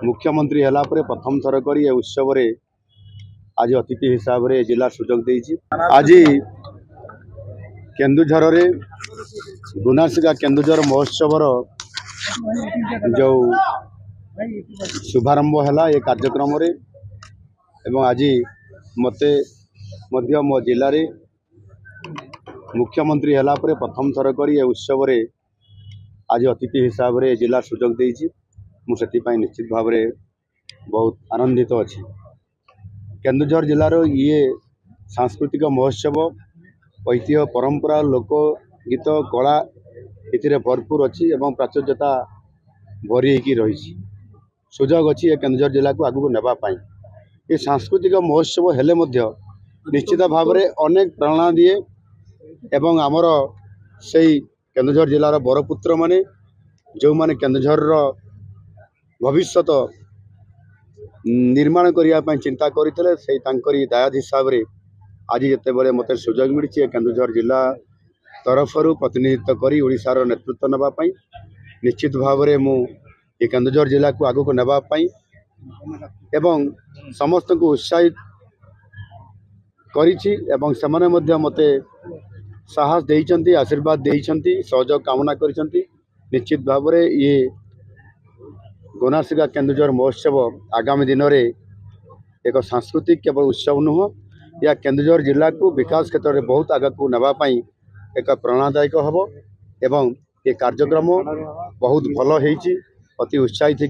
मुख्यमंत्री है प्रथम थर कर उत्सव आज अतिथि हिसाब से जिला सुजोग देती। आज केन्दुझर रे गुनासिका केन्दुझर महोत्सव जो शुभारंभ है ये कार्यक्रम रे एवं आज मते मो जिले रे मुख्यमंत्री है प्रथम थर कर उत्सव आज अतिथि हिसाब से जिला सुजोग देती। मुझे निश्चित भाव में बहुत आनंदित अच्छी। केन्दुझर जिलार ये सांस्कृतिक महोत्सव ऐतिह्य परंपरा लोक गीत कला ये भरपूर अच्छी एवं प्राचुर्यता भरी रही सुजोग अच्छी ये केन्दुझर जिला को आगू नेबापाई। ये सांस्कृतिक महोत्सव हेले मध्य निश्चित भाव में अनेक प्रेरणा दिए एवं आमर से केन्दुझर जिलार बरपुत्र माने जो माने केन्दुझर भविष्यत निर्माण करने चिंता करते से दायद हिसाब से आज जिते बड़े मत सुजोग मिली केन्दुझर जिला तरफ प्रतिनिधित्व कर ओडिशार नेतृत्व नापी निश्चित भाव में मु ये केन्दुझर जिला को आगू नापी एवं समस्त को उत्साहित करिछि एवं सेमाने मध्य मते साहस देइछन्ति आशीर्वाद देइछन्ति सहयोग कामना करिछन्ति। निश्चित भाव में ये गोनासिका केन्दुझर महोत्सव आगामी दिन में एक सांस्कृतिक केवल उत्सव नुह या केन्दुझर जिला को विकास क्षेत्र में बहुत आग को नापी एक प्रेरणादायक हम एवं ये कार्यक्रम बहुत भल होती अति उत्साहित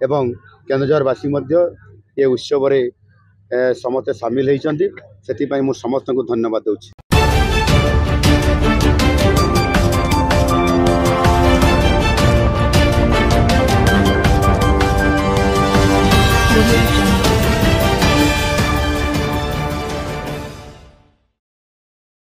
एवं केन्दुझरवासी ये उत्सव समस्ते सामिल होती से समस्त को धन्यवाद दूँ।